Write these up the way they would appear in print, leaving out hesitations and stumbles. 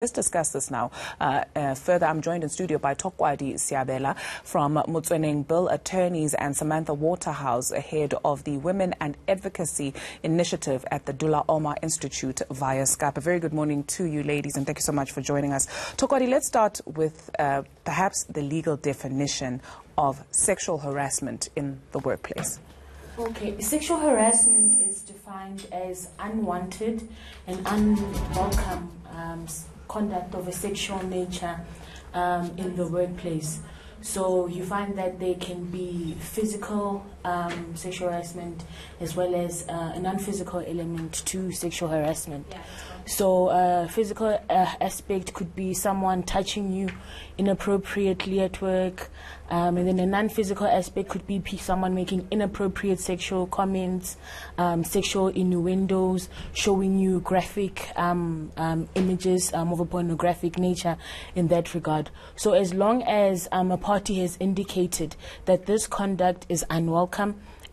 Let's discuss this now. Further, I'm joined in studio by Tokwadi Siabela from Motsweneng Bill Attorneys and Samantha Waterhouse, head of the Women and Advocacy Initiative at the Dula Omar Institute via Skype. A very good morning to you, ladies, and thank you so much for joining us. Tokwadi, let's start with perhaps the legal definition of sexual harassment in the workplace. Okay, sexual harassment is defined as unwanted and unwelcome conduct of a sexual nature in the workplace. So you find that there can be physical sexual harassment as well as a non-physical element to sexual harassment. Yeah, so physical aspect could be someone touching you inappropriately at work, and then a non-physical aspect could be someone making inappropriate sexual comments, sexual innuendos, showing you graphic images of a pornographic nature in that regard. So as long as a party has indicated that this conduct is unwelcome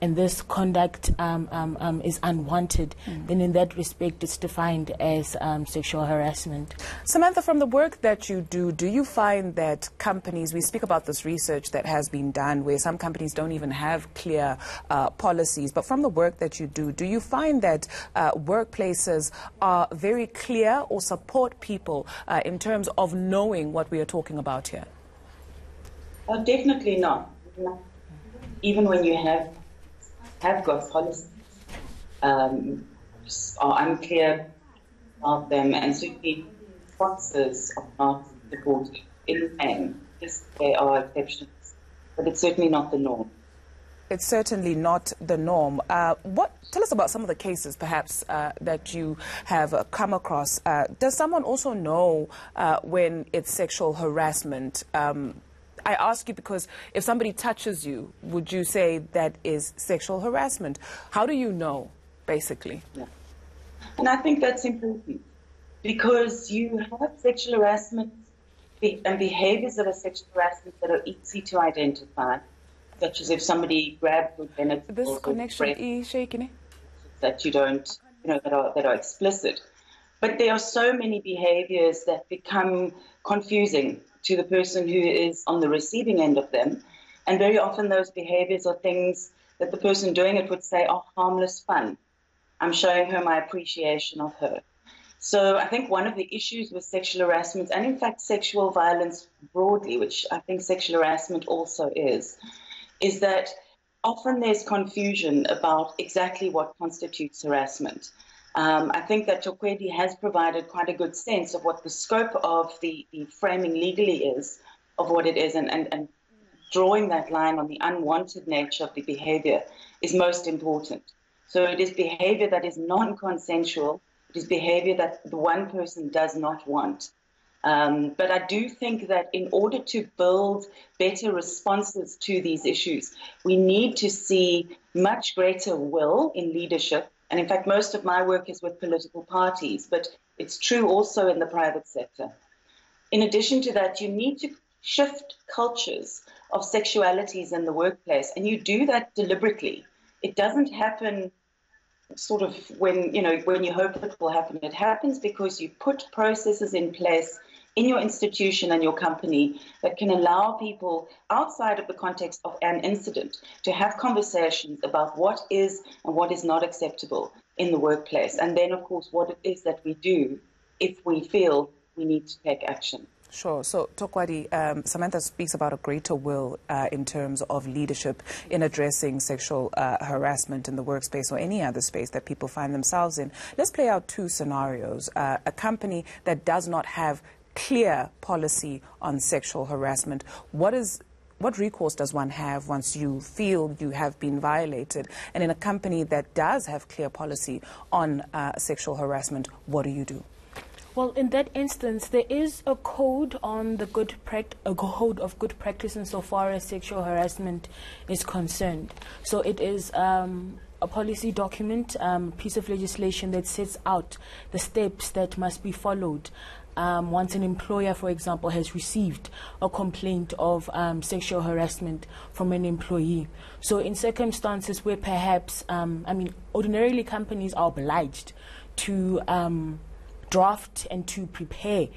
and this conduct is unwanted, then in that respect it's defined as sexual harassment. Samantha, from the work that you do you find that companies, we speak about this research that has been done where some companies don't even have clear policies, but from the work that you do you find that workplaces are very clear or support people in terms of knowing what we are talking about here? Definitely not. Even when you have got policies are unclear about them, and certainly sponsors are not supported in the end. Yes, there are exceptions, but it's certainly not the norm. It's certainly not the norm. Tell us about some of the cases, perhaps, that you have come across. Does someone also know when it's sexual harassment? I ask you because if somebody touches you, would you say that is sexual harassment? How do you know, basically? Yeah. And I think that's important because you have sexual harassment and behaviors of a sexual harassment that are easy to identify, such as if somebody grabs your genitals. This connection is shaking. That you don't, that are explicit. But there are so many behaviors that become confusing to the person who is on the receiving end of them. And very often those behaviors are things that the person doing it would say are harmless fun. I'm showing her my appreciation of her. So I think one of the issues with sexual harassment, and in fact sexual violence broadly, which I think sexual harassment also is that often there's confusion about exactly what constitutes harassment. I think that Tokwadi has provided quite a good sense of what the scope of the framing legally is, of what it is, and drawing that line on the unwanted nature of the behavior is most important. So it is behavior that is non-consensual. It is behavior that the one person does not want. But I do think that in order to build better responses to these issues, we need to see much greater will in leadership. And in fact, most of my work is with political parties, but it's true also in the private sector. In addition to that, you need to shift cultures of sexualities in the workplace, and you do that deliberately. It doesn't happen sort of when you hope it will happen. It happens because you put processes in place in your institution and your company that can allow people outside of the context of an incident to have conversations about what is and what is not acceptable in the workplace. And then, of course, what it is that we do if we feel we need to take action. Sure. So, Tokwadi, Samantha speaks about a greater will in terms of leadership in addressing sexual harassment in the workspace or any other space that people find themselves in. Let's play out two scenarios. A company that does not have clear policy on sexual harassment. What recourse does one have once you feel you have been violated? And in a company that does have clear policy on sexual harassment, what do you do? Well, in that instance, there is a code on the code of good practice insofar as sexual harassment is concerned. So it is a policy document, piece of legislation that sets out the steps that must be followed once an employer, for example, has received a complaint of sexual harassment from an employee. So in circumstances where perhaps, ordinarily companies are obliged to draft and to prepare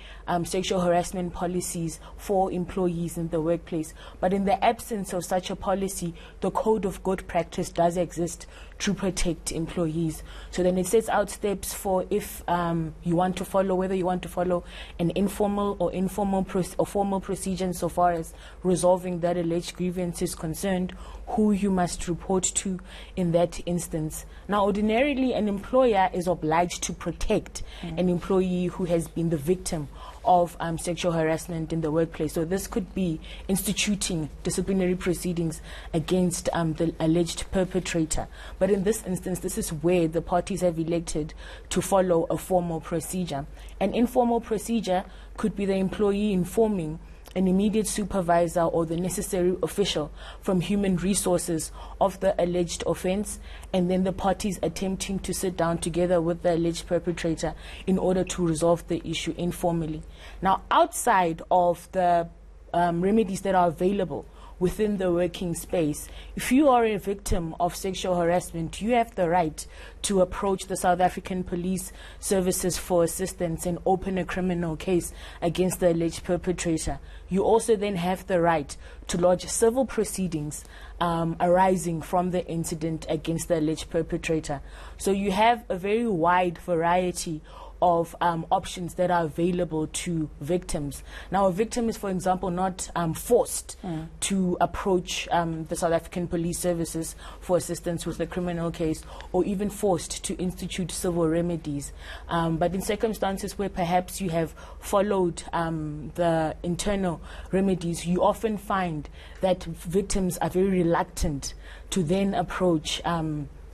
sexual harassment policies for employees in the workplace. But in the absence of such a policy, the code of good practice does exist to protect employees. So then it sets out steps for if you want to follow, whether you want to follow an informal or formal procedure insofar as resolving that alleged grievance is concerned, who you must report to in that instance. Now, ordinarily, an employer is obliged to protect an employee who has been the victim of sexual harassment in the workplace. So this could be instituting disciplinary proceedings against the alleged perpetrator. But in this instance, this is where the parties have elected to follow a formal procedure. An informal procedure could be the employee informing an immediate supervisor or the necessary official from human resources of the alleged offense, and then the parties attempting to sit down together with the alleged perpetrator in order to resolve the issue informally. Now, outside of the remedies that are available within the working space, if you are a victim of sexual harassment, you have the right to approach the South African Police Services for assistance and open a criminal case against the alleged perpetrator. You also then have the right to lodge civil proceedings arising from the incident against the alleged perpetrator. So you have a very wide variety of options that are available to victims. Now, a victim is, for example, not forced to approach the South African Police Services for assistance with a criminal case, or even forced to institute civil remedies. But in circumstances where perhaps you have followed the internal remedies, you often find that victims are very reluctant to then approach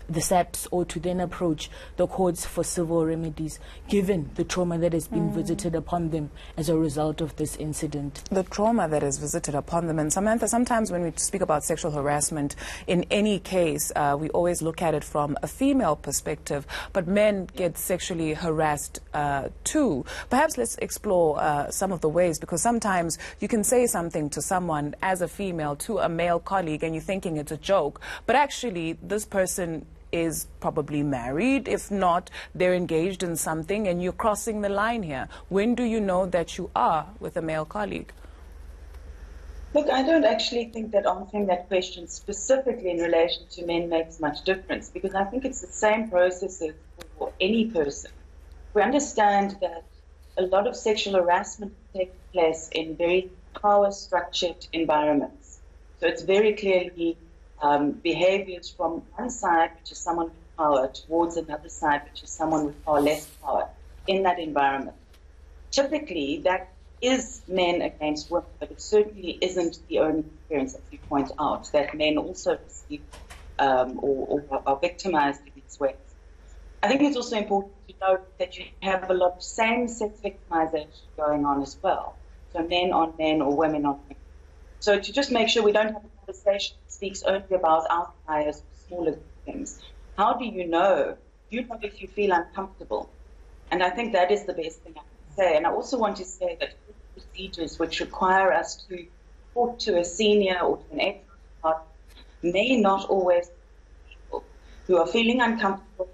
the SAPS or to then approach the courts for civil remedies, given the trauma that has been visited upon them as a result of this incident. The trauma that is visited upon them. And Samantha, sometimes when we speak about sexual harassment, in any case, we always look at it from a female perspective, but men get sexually harassed too. Perhaps let's explore some of the ways, because sometimes you can say something to someone as a female, to a male colleague, and you're thinking it's a joke, but actually this person is probably married. If not, they're engaged in something, and you're crossing the line here. When do you know that you are with a male colleague? Look, I don't actually think that answering that question specifically in relation to men makes much difference, because I think it's the same processes for any person. We understand that a lot of sexual harassment takes place in very power-structured environments. So it's very clearly behaviors from one side, which is someone with power, towards another side, which is someone with far less power in that environment. Typically, that is men against women, but it certainly isn't the only experience, as you point out, that men also receive or are victimized in these ways. I think it's also important to note that you have a lot of same-sex victimization going on as well. So men on men or women on women. So to just make sure we don't have a conversation that speaks only about outliers or smaller things. How do you know? You know if you feel uncomfortable. And I think that is the best thing I can say. And I also want to say that procedures which require us to report to a senior or to an HR department may not always be people who are feeling uncomfortable,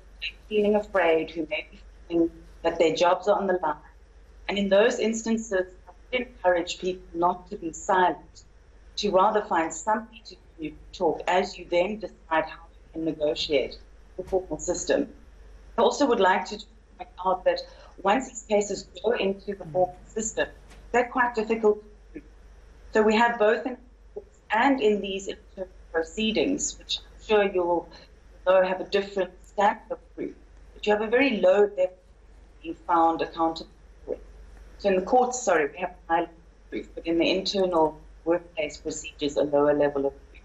feeling afraid, who may be feeling that their jobs are on the line. And in those instances, I would encourage people not to be silent, to rather find somebody to talk as you then decide how you can negotiate the formal system. I also would like to point out that once these cases go into the formal system, they're quite difficult to do. So we have both in courts and in these internal proceedings, which I'm sure you'll know have a different standard of proof, but you have a very low level of being found accountable for it. So in the courts, we have a high level of proof, but in the internal workplace procedures, a lower level of proof.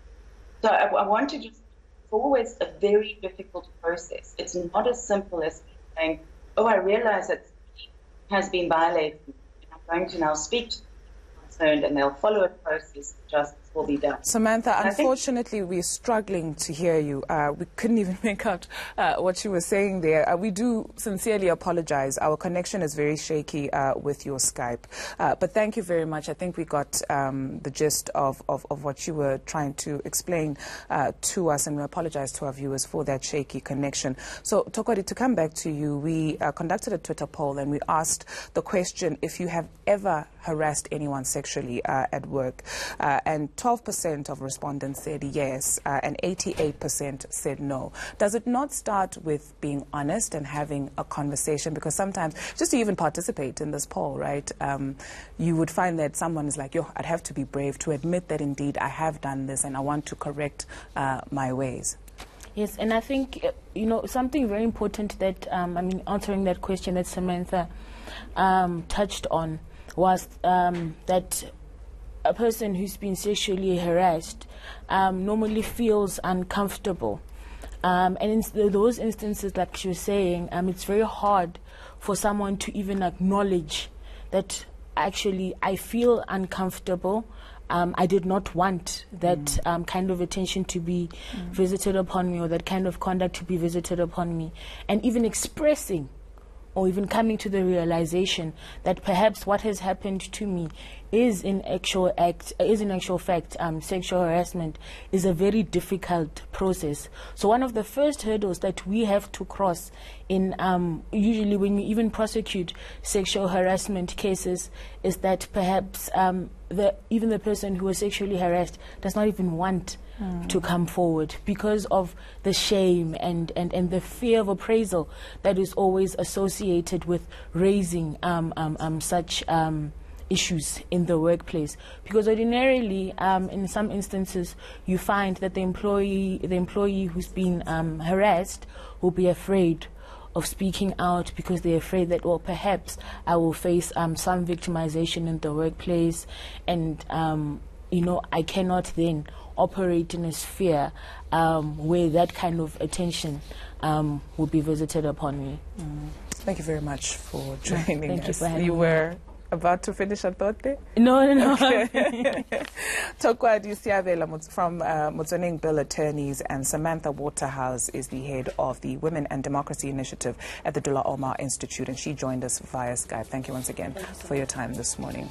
So I want to just, it's always a very difficult process. It's not as simple as saying, oh, I realize that has been violated, and I'm going to now speak to the concerned, and they'll follow a process of justice. will be done. Samantha, unfortunately, we're struggling to hear you. We couldn't even make out what you were saying there. We do sincerely apologize. Our connection is very shaky with your Skype. But thank you very much. I think we got the gist of what you were trying to explain to us, and we apologize to our viewers for that shaky connection. So, Tokwadi, to come back to you, we conducted a Twitter poll, and we asked the question if you have ever harassed anyone sexually at work. And 12% of respondents said yes, and 88% said no. Does it not start with being honest and having a conversation? Because sometimes, just to even participate in this poll, right, you would find that someone is like, yo, I'd have to be brave to admit that indeed I have done this and I want to correct my ways. Yes, and I think, something very important that, answering that question that Samantha touched on was that a person who's been sexually harassed normally feels uncomfortable. And in those instances, like she was saying, it's very hard for someone to even acknowledge that actually I feel uncomfortable. I did not want that kind of attention to be visited upon me, or that kind of conduct to be visited upon me. And even expressing or even coming to the realization that perhaps what has happened to me is in actual fact sexual harassment is a very difficult process. So one of the first hurdles that we have to cross in usually when you even prosecute sexual harassment cases is that perhaps even the person who was sexually harassed does not even want to come forward because of the shame and the fear of appraisal that is always associated with raising such issues in the workplace. Because ordinarily, in some instances, you find that the employee who's been harassed will be afraid of speaking out because they're afraid that, well, perhaps I will face some victimization in the workplace, and I cannot then operate in a sphere where that kind of attention will be visited upon me. Thank you very much for joining us. Thank you for having me. You were about to finish a thought there? No. Okay. Tokwadi Siavela from Motsoeneng Bill Attorneys, and Samantha Waterhouse is the head of the Women and Democracy Initiative at the Dullah Omar Institute, and she joined us via Skype. Thank you once again for your time this morning.